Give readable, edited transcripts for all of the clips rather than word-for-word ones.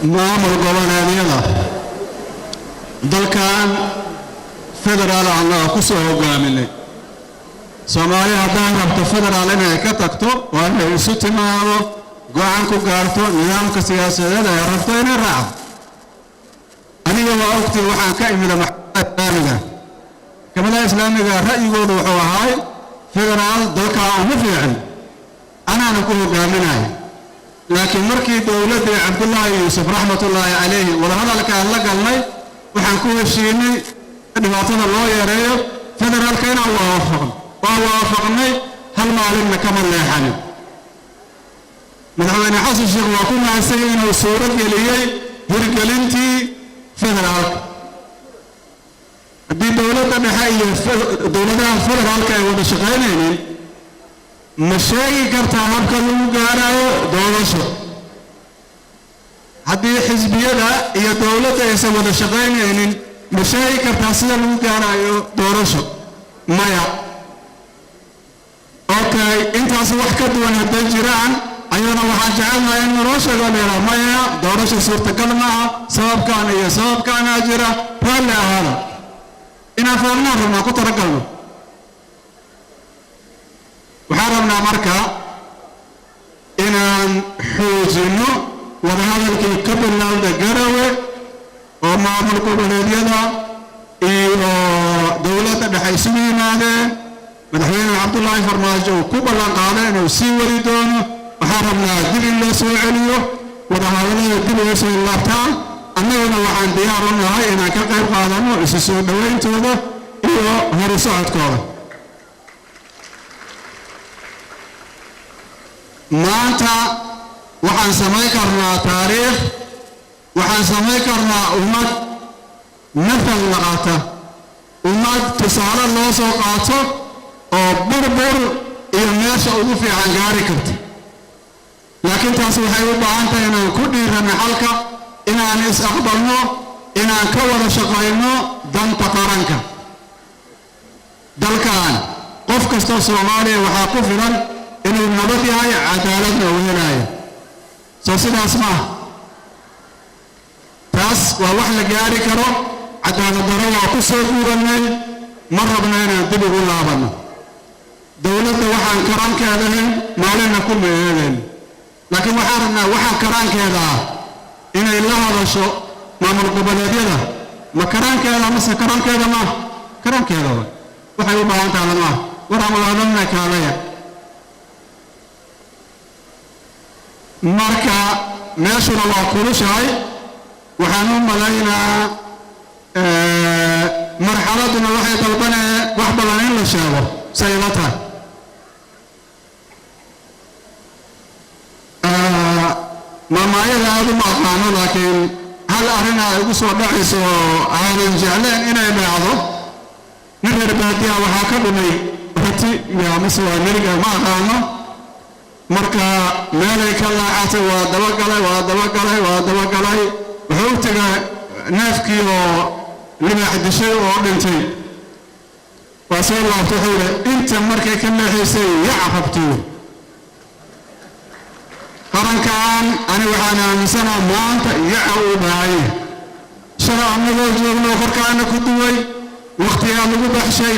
maamul goboleedyada dalkan federaal aan ku soo hogaaminay Soomaaliya haddaan rabto federaal inay ka tagto waa inay isu timaado go'aan ku gaarto nidaamka siyaasadeed ee rabto inay raacdo aniga waa ogtay waxaan ka imid maxkamadaha islaamiga ra'yigoodu wuxuu ahaa federaal dalka uma fiicin anaana ku hogaaminayo laakiin markii dawladda Cabdullaahi Yuusuf raxmatullaahi calayhi wada hadalka la galnay waxaan ku heshiinay dhibaatada loo yareeyo federaalka inaan waafaqnay hal maalinna kama leexanin madaxweyne xasan sheekh waa ku mahadsan inuu suurad geliyay hirgelintii federaalka haddii dawladda dhexe iyo dawladaha federaalka ay wada shaqaynaynin ma sheegi kartaa habka lagu gaarayo doorasho haddii xisbiyada iyo dawladda aysan wada shaqaynaynin ma sheegi kartaa sida lagu gaarayo doorasho maya okay intaas wax ka duwan hadday jiraan ayana waxaan jecelnahay in naloo sheego leeyahay maya doorasho suurtagal maaha sababkaan iyo sababkaana jira raalli ahaada inaan fahamnaan rabnaa ku talagalno waxaan rabnaa marka inaan xoojino wadahadalkii ka bilowda Garowe oo maamul goboleedyada iyo dawladda dhexe isugu yimaadeen madaxweyne Cabdullaahi Farmaajo ku ballan qaaday inuu sii wadi doono waxaan rabnaa dib in loo soo celiyo wadahadalada dib loo soo laabtaan annaguna waxaan diyaar u nahay inaan ka qayb qaadano isu soo dhawayntooda iyo hor socodkooda maanta waxaan samayn karnaa taariikh waxaan samayn karnaa ummad nafal laqata ummad tusaale loo soo qaato oo burbur iyo meesha ugu fiican gaari karta laakiin taas waxay u baahan tahay inaan ku dhiirano xalka inaan is aqbalno inaan ka wada shaqayno danta qaranka dalkan qof kasta Soomaaliya waxaa ku filan inuu nabad yahay cadaaladna uu helayo soo sidaas ma taas waa wax la gaari karo cadaalad darro waa ku soo guuranay ma rabno inaan dib ugu laabano dawladda waxaan karankeeda maalina ku meeleen laakiin waxaan rabnaa waxaan karankeeda inay la hadasho maamul goboleedyada ma karankeeda mise karankeeda ma karankeeda waxay u baahan tahay lama warama wadana kaalaya marka meeshuna waa kulushahay waxaan u malaynaa marxaladuna waxay dalbanayaan wax badan in la sheego saylata maamaayada aad u maqaano laakiin hal arrin ay ugu soo dhacayso aanan jecleen inay dhacdo nin reer baadiya waxaa ka dhumay rati yaa mise waa neriga ma aqaano marka meelay ka laacatay waa dabagalay wuxuu tagay neefkii oo libaax dishay oo dhintay waa soo laabtay wuxuu inta markay ka leexaysay yacabtuu qarankan ani waxaan aaminsanahay maanta yaca u baahay shala annagoo joogno korkaana ku duway waqtigaa lagu baxshay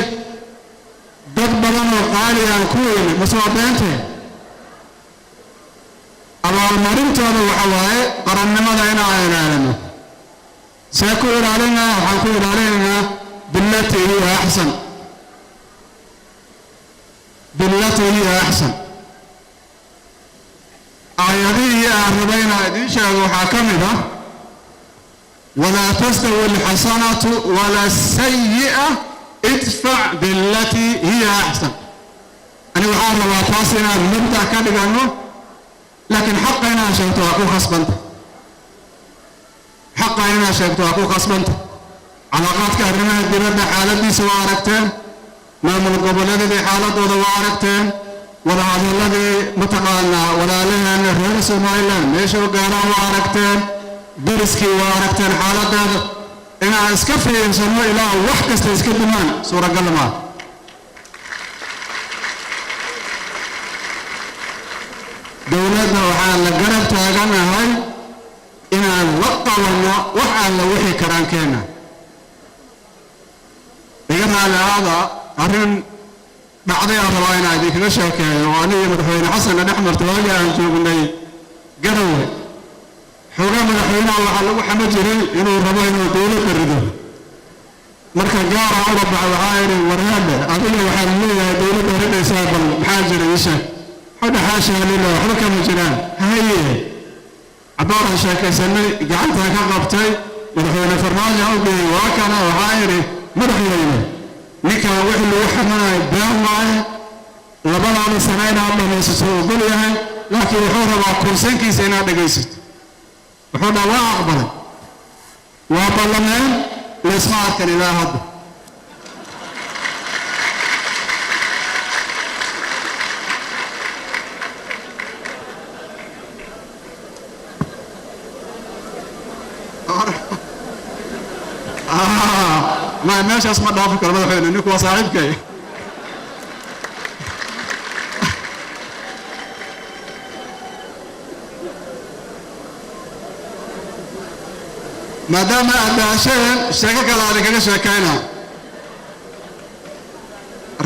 dad badan oo qaali aan ku weyne masoo beentay abaalmarintooda waxa waaye qarannimada inaan ilaalino see ku ilaalinaa waxaan ku ilaalinaynaa billatii hiya axsan aayadihii aan rabayna idiin sheego waxaa ka mid ah walaa tastawi alxasanatu wala sayi'a idfac billatii hiya axsan ani waxaan rabaa taas inaan mabda ka dhigano laakiin xaqa inaan sheegto waa ku khasbanta calaaqaadka arrimaha dibadda xaaladiisa waa aragteen maamul goboleedyadii xaaladooda waa aragteen wadahadaladii mataqaanaa walaalaheena reer Somaliland meesha gaaraan waa aragteen dariskii waa aragteen xaaladeeda inaan iska fiirsano ilaa wax kasta iska dhimaan suuragal ma dawladda waxaan la garab taaganahay inaan deegaankeenna iganaale aada arrin dhacday aan rabaa inaan idinkaga sheekeeyo oo anigii madaxweyne xasanna dhex martay waagii aan joognay garowe xoogaa madaxweynaha waxaa lagu xamo jiray inuu rabo inuu dowladda rido marka gaara ula baxa waxaa idhi waryaadhe adiga waxaan leeyahay dowladda ridaysaa bal maxaa jira ii sheeg xodha xaashaa lillah waxba kama jiraan haye cabbaaraan sheekaysanay gacantaa ka qabtay madaxweyne farmaajo awgeey waa kana waxaa idhi madaxweyne ninkan wixii lagu xamanayo been waaye labadaada sano inaad dhamaysato ogol yahay laakiin wuxuu rabaa konsenkiisa inaad dhegaysato wuxuu dhaa waa aqbalay waa ballameen laysma arkan ilaa hadda ما meeshaas ma dhaafo karo madaxweyne ninku waa saaxiibkay maadaama aad daasheen sheeko kale aan kaga sheekayna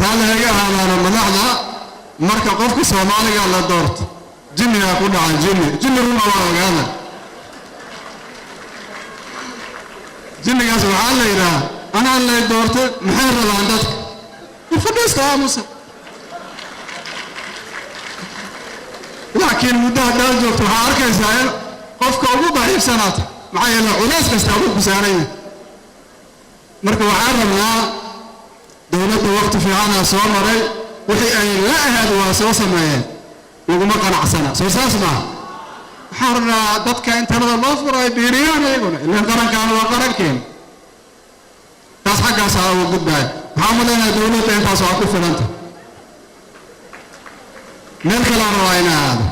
raalliga ahaadaana madaxda marka qofka Soomaaliga la doorto jinniga ku dhaca jinni runa waa ogaada jinnigaas waxaa la yidhaha anaa lay doortay maxay rabaan dadka ifadhiista aamusa laakiin muddo haddaad joogto waxaa arkaysaa in qofka ugu daciifsanaata maxaa yeele culays kasta ugu kusaaraya marka waxaan rabnaa dowladda waqti fiicanaa soo maray wixii ay la ahayd waa soo sameeyeen laguma qanacsana soo saas maaha waxaan rabnaa dadka in talada loo furo ay biiriyaan iyaguna ilaan qarankaana waa qarankeena taas xaggaasaa uga gudbaaya waxaa umaleynaya dowladda intaas waa ku filanta meel kalaa rabaa inaa aado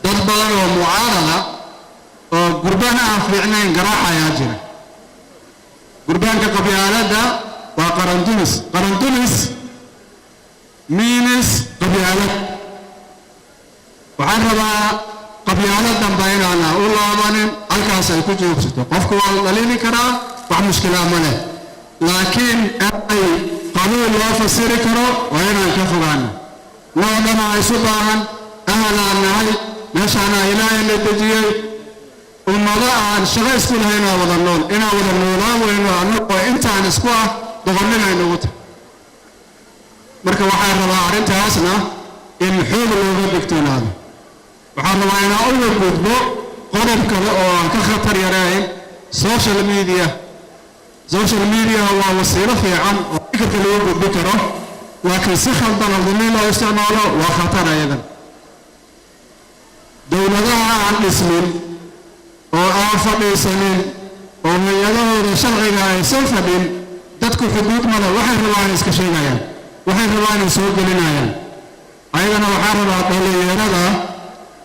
dad badan oo mucaarada oo gurbaan aan fiicnayn garaaxa ayaa jira gurbaanka qabyaaladda waa qarandunis miinis qabyaalad waxaan rabaa qabyaalad dambe inaana u laabanin halkaas ay ku joogsato qofku waa la dhaliili karaa wax mushkilaa ma leh laakiin ay qabiil loo fasiri karo waa inaan ka fogaano noo dhanaa isu baahan ahlaan nahay meeshaana ilaahay la dejiyey ummado aan shaqo isku lahayn inaa wada noolaan weyno annagoo intaan isku ah doqonnina inagu tahay marka waxaan rabaa arrintaasna in xoog looga digtoonaado waxaan rabaa inaan uga gudbo qodob kale oo aan ka khatar yarayn social media waa wasiilo fiican oo fikirka lagu gudbi karo laakiin si khaldan haddii loo isticmaalo waa khatar ayadan dowladaha aan dhismin oo aan fadhiisanin oo hay-adahooda sharciga aysan fadhin dadku xuduud male waxay rabaan iska sheegayaan waxay rabaan inay soo gelinayaan ayagana waxaa rabaa dhalinyarada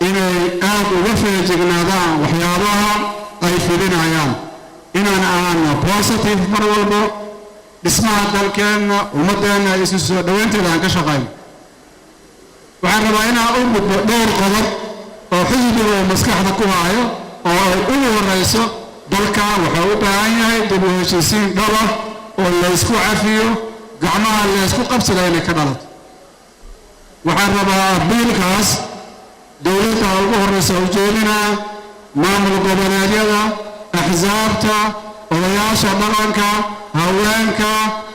inay aad uga feejignaadaan waxyaabaha ay fidinayaan inaan ahaano positive mar walbo dhismaha dalkeenna ummadeenna isu soo dhaweynteeda aan ka shaqayno waxaan rabaa inaan u gudbo dhowr qodob oo xisbiga oo maskaxda ku haayo oo ay ugu horeyso dalka wuxuu u baahan yahay dib u heshiisiin dhaba oo laysku cafiyo gacmaha laysku qabsada inay ka dhalato waxaan rabaa biilkaas dowladda ugu horeysa ujeedinaa maamul goboleedyada axsaabta odayaasha dhaqanka haweenka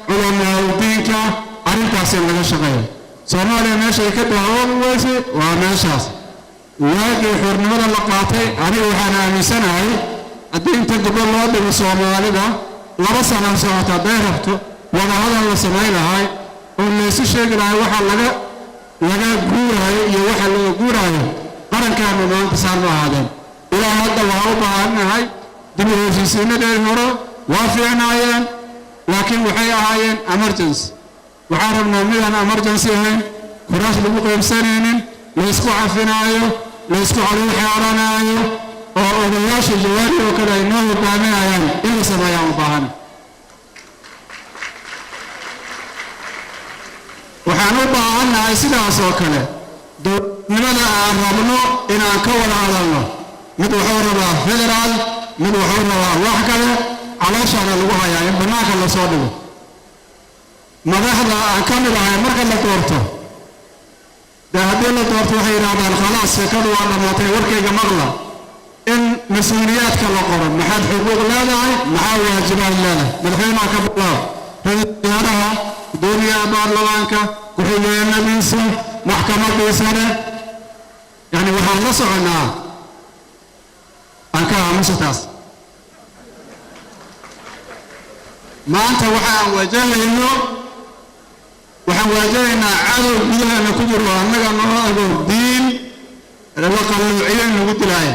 culamaa diinka arrintaas in laga shaqeeyo soomaaliya meeshay ka daawoodi weysay waa meeshaas waagii xornimada la qaatay aniga waxaan aaminsanahay haddii inta gobol loo dhigo soomaalida 2 sano socota hadday rabto wadahadal la samayn lahay oo laysu sheegi lahay waxa laga guuraayo iyo waxa laga guuraayo qarankaanu maanta saan ma ahaadeen ilaa hadda waa u baahannahay dib u heshiisiinadeen hore waa fiicnaayeen laakiin waxay ahaayeen emergency waxaan rabnaa midaan emergency ahayn kuraas lagu qaybsanaynin laysku cafinaayo laysku calool xeeranaayo oo odayaasha jawaari oo kale ay noo hogaaminayaan in la sameeyaan u baahan waxaan u baahannahay sidaas oo kale dowladnimada aan rabno inaan ka wada hadalno mid wuxuu rabaa federaal mid wuxuu rabaa wax kale calooshaana lagu hayaa in bannaanka la soo dhigo madaxda aan ka mid ahay marka la doorto dee haddii la doorto waxay yidhaahdaan khalaas sheekadu waa dhammaatay warkayga maqla in mas-uuliyaadka la qoro maxaad xuquuq leedahay maxaa waajibaad leedahay madaxweynaha ka bilaab ra-iisul wasaaraha gudoomiyaha baarlamaanka ku-xigeenadiisa maxkamadiisane yani waxaan la soconaa aan ka aamusa taas maanta waxaan waajahaynaa cadow gudaheena ku jiro annaga noo agoon diin la qalluuciyo in lagu dilaayo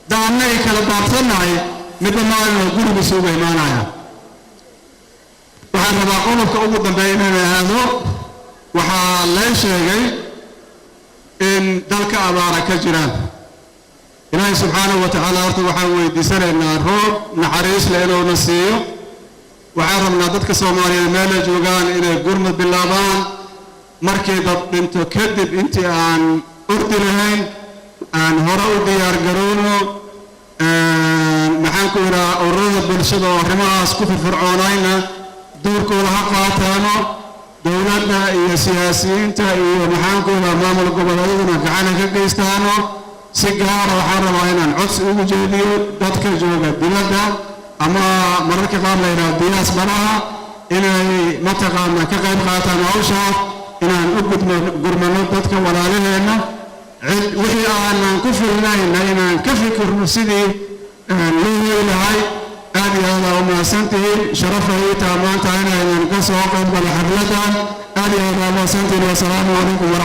daannagii kala baabsannahay midba maalinoo guriga suuga imaanaya waxaan rabaa qodobka ugu dambeeya inaan aado waxaa lee sheegay in dalka abaara ka jiraan ilaahay subxaanahu wa tacaala horta waxaan weydiisanaynaa roob naxariis leh inuuna siiyo waxaan rabnaa dadka soomaaliyeed meelay joogaan inay gurmud bilaabaan markii dad dhinto kadib intii aan ordi lahayn aan hore u diyaar garowno maxaan ku idhaha ururada bulshada oo arrimahaas ku firfircoonayna doorkooda ha qaataano dowladda iyo siyaasiyiinta iyo maxaan ku idhaha maamul goboleedyaduna gacana ka geystaano si gaara waxaan rabaa inaan codsi ugu jeediyo dadka jooga dibadda ama mararka qaar la yidhaha diyaasbaraha inay mataqaana ka qayb qaataan hawshaas inaan u gurmano dadka walaalaheenna wixii aanan ku filnayna inaan ka fikirno sidii loo heli lahay aad iyo aad aa u mahadsantihiin sharafay ii taha maanta inaynan ka soo qayb galo xafladan aad iyo aad aa mahadsantihiin wasalaamu calaykum waraxmatullahi